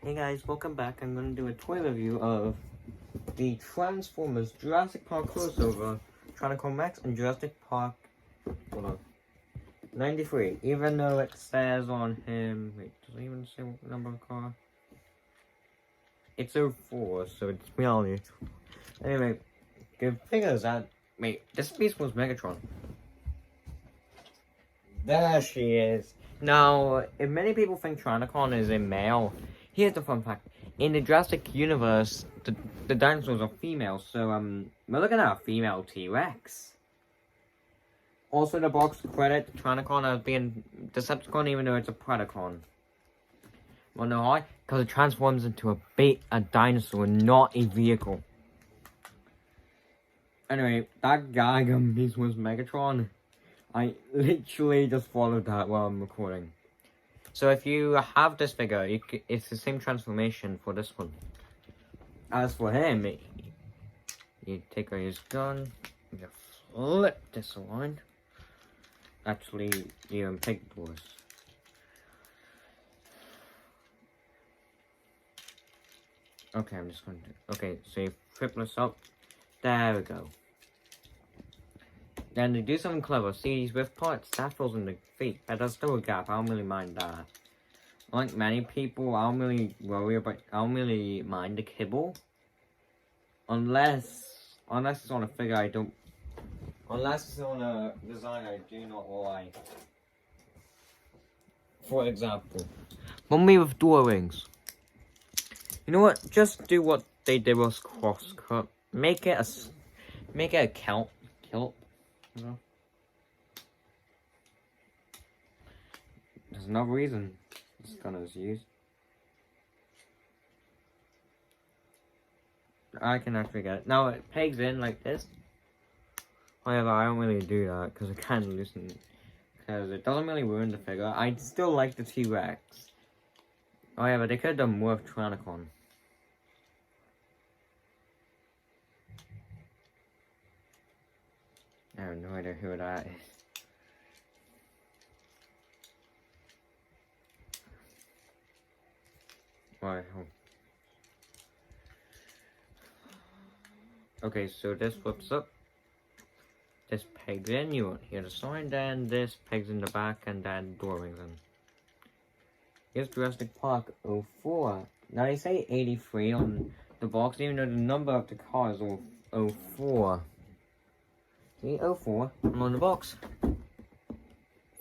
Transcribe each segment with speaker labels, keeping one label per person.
Speaker 1: Hey guys, welcome back. I'm going to do a toy review of the Transformers Jurassic Park crossover, Tronicle Max and Jurassic Park, hold on, 93. Even though it says on him, wait, does it even say what number of car? It's 04, so it's reality. Anyway, good figures that, wait, this piece was Megatron. There she is. Now, if many people think Tronicon is a male, here's the fun fact. In the Jurassic universe, the dinosaurs are female, so we're looking at a female T-Rex. Also, the box credit Tronicon as being Decepticon, even though it's a Predacon. Wanna know why? Because it transforms into a dinosaur, not a vehicle. Anyway, that Gagam piece was Megatron. I literally just followed that while I'm recording. So if you have this figure, it's the same transformation for this one. As for him, you take out his gun, you flip this around. Actually, you unpick the doors. Okay, I'm just going to... Okay, so you flip this up. There we go. Then to do something clever, see these rift parts? That falls in the feet. But there's still a gap, I don't really mind that. Like many people, I don't really mind the kibble. Unless it's on a figure I don't... Unless it's on a design I do not like. For example, Mummy with door rings. You know what? Just do what they did with crosscut. Make it a kilt. You know? There's no reason this gun is used. I can actually get it. Now it pegs in like this. However, I don't really do that because I kind of loosen it. Because it doesn't really ruin the figure. I still like the T-Rex. However, they could have done more with Tronicon. I have no idea who that is. Why? Okay, so this flips up. This pegs in, you won't hear the sign, then this pegs in the back, and then door rings in. Here's Jurassic Park 04. Now they say 83 on the box, even though the number of the car is 04. See, 04 on the box.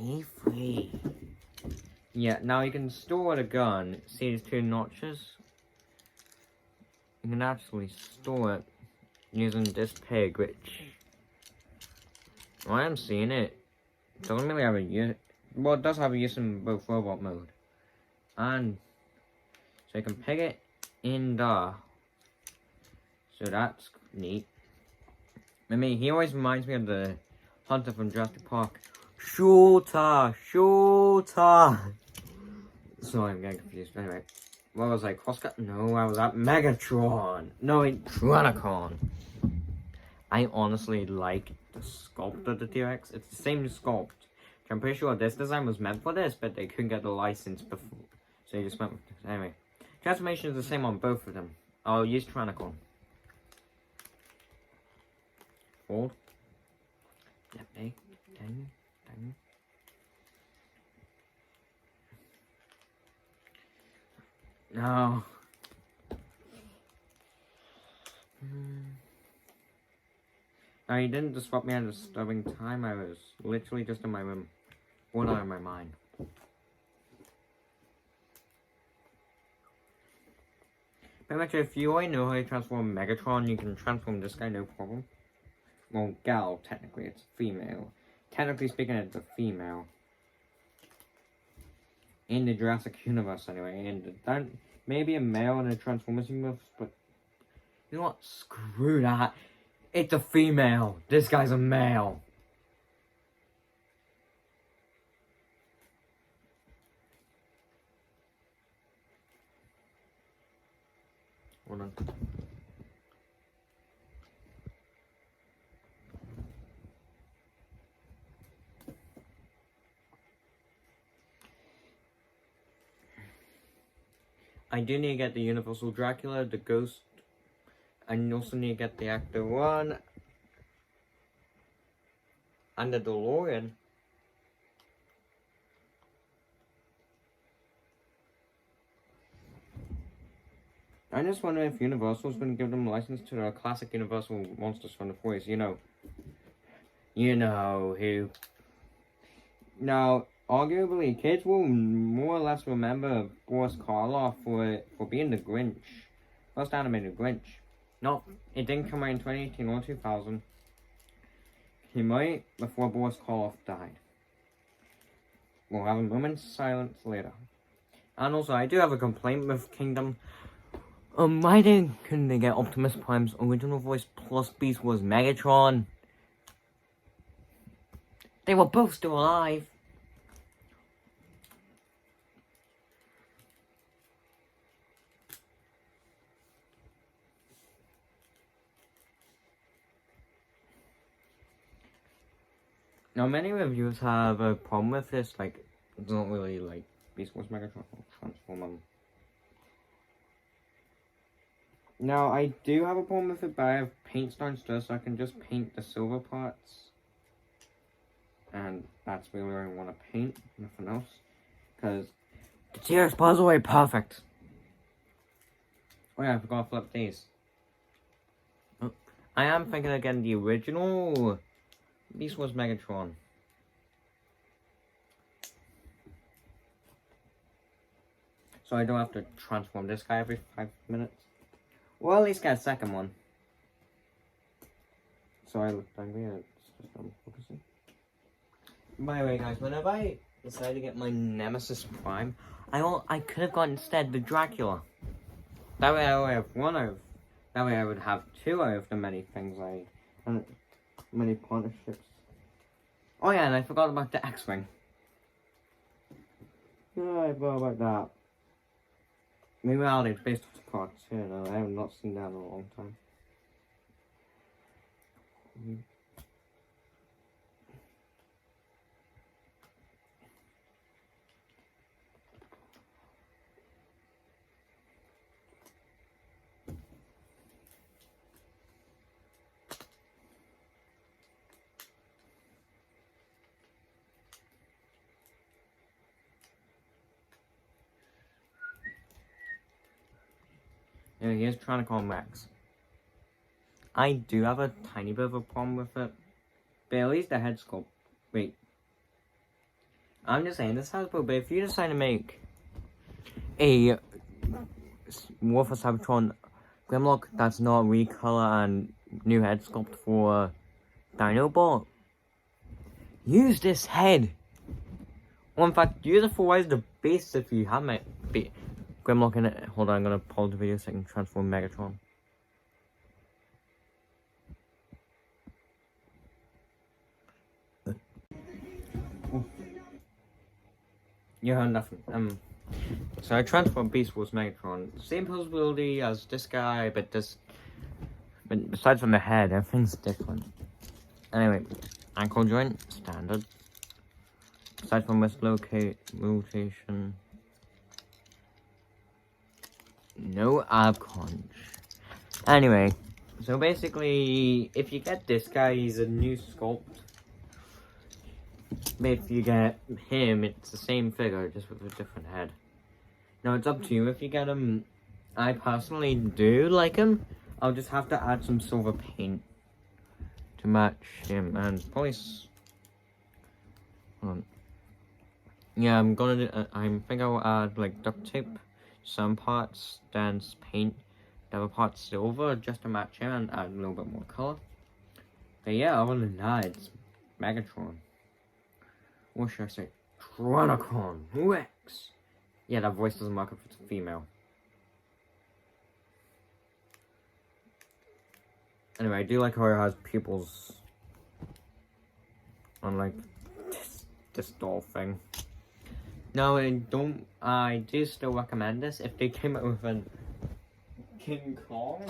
Speaker 1: 83. Yeah, now you can store the gun. See these two notches? You can actually store it using this peg, which I am seeing it. Doesn't really have a use. Well, it does have a use in both robot mode. And so you can peg it in there. So that's neat. I mean, he always reminds me of the hunter from Jurassic Park. Shooter! So I'm getting confused. Anyway, what was I? Crosscut? No, I was at Megatron. No, wait, Tronicon. I honestly like the sculpt of the T-Rex. It's the same sculpt. I'm pretty sure this design was meant for this, but they couldn't get the license before. So they just went with this. Anyway, transformation is the same on both of them. I'll use Tronicon. Hold. Dang. No. No, you didn't disrupt me at a disturbing time. I was literally just in my room. Or not in my mind. Pretty much, if you already know how to transform Megatron, you can transform this guy, no problem. Well, gal, technically, it's female. Technically speaking, it's a female. In the Jurassic universe, anyway. And that maybe a male in the Transformers universe, but you know what? Screw that. It's a female. This guy's a male. Hold on. I do need to get the Universal Dracula, the Ghost. I also need to get the Actor 1 and the DeLorean. I just wonder if Universal's going to give them a license to the classic Universal monsters from the 40s. You know who. Now, arguably, kids will more or less remember Boris Karloff for being the Grinch. First animated Grinch. No, it didn't come out in 2018 or 2000. He might before Boris Karloff died. We'll have a moment's silence later. And also, I do have a complaint with Kingdom. Why couldn't they get Optimus Prime's original voice plus Beast Wars Megatron? They were both still alive. Now, many reviewers have a problem with this, like, it's not really like Beast Wars Megatron or Transform them. Now, I do have a problem with it, but I have paint downstairs, so I can just paint the silver parts. And that's really where I want to paint, nothing else. Because the T-Rex puzzle away perfect. Oh yeah, I forgot to flip these. Oh, I am thinking of getting the original Beast Wars Megatron. So I don't have to transform this guy every 5 minutes. Well, at least get a second one. So I look angry, it's just focusing. By the way, guys, whenever I decided to get my Nemesis Prime, I could have got instead the Dracula. That way I only have one out of, that way I would have two out of the many things and many partnerships. Oh yeah, and I forgot about the X-Wing. Yeah, I forgot about that. Maybe it's based off the cartoon. I have not seen that in a long time. Yeah, here's Tronicon Rex. I do have a tiny bit of a problem with it. But at least the head sculpt. Wait. I'm just saying, this Hasbro, but if you decide to make a War for Cybertron Grimlock that's not recolor and new head sculpt for Dinobot, use this head. Or in fact, use it for Rise of the Beast if you have it. Grimlock in it. Hold on, I'm gonna pause the video so I can transform Megatron. You heard nothing. So I transformed Beast Wars Megatron. Same possibility as this guy, but besides from the head, everything's different. Anyway, ankle joint, standard. Aside from this rotation. No ab conch. Anyway, so basically, if you get this guy, he's a new sculpt. But if you get him, it's the same figure, just with a different head. Now, it's up to you if you get him. I personally do like him. I'll just have to add some silver paint to match him. And probably... Hold on. Yeah, I'm gonna do... I think I'll add, like, duct tape. Some parts, then paint the other parts silver just to match him and add a little bit more color. But yeah, other than that, it's Megatron. What should I say? Tronicon Rex. Yeah, that voice doesn't mark if it's a female. Anyway, I do like how it has pupils. Unlike this doll thing. No, I do still recommend this. If they came up with a King Kong,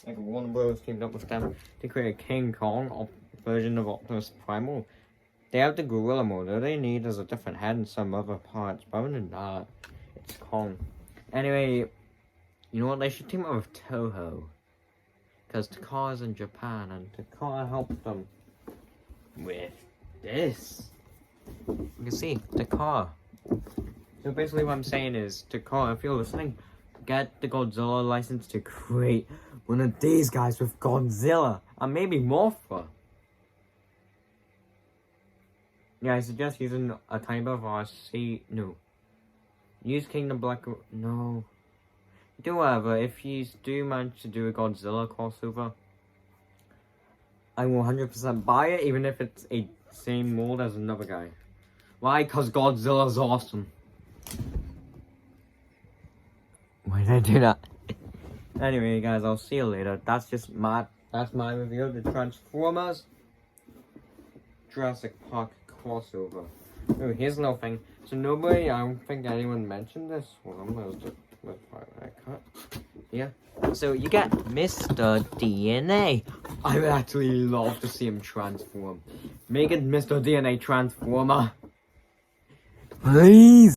Speaker 1: like Warner Bros. Teamed up with them to create a King Kong version of Optimus Primal, they have the gorilla mode. All they need is a different head and some other parts. But other than that, it's Kong. Anyway, You know what? They should team up with Toho. Because Takara's in Japan and Takara helped them with this. You can see, Takara. So basically what I'm saying is, Takara, if you're listening, get the Godzilla license to create one of these guys with Godzilla. And maybe Mothra. Yeah, I suggest using a tiny bit of RC. No. Use Kingdom Black. No. Do whatever. If you do manage to do a Godzilla crossover, I will 100% buy it, even if it's a same mold as another guy. Why? Because Godzilla's awesome. Why did I do that? Anyway, guys, I'll see you later. That's my review of the Transformers Jurassic Park crossover. Oh, here's another thing. So I don't think anyone mentioned this. Well, let's try that cut. Yeah. So you get Mr. DNA. I would actually love to see him transform. Make it Mr. DNA Transformer. Please.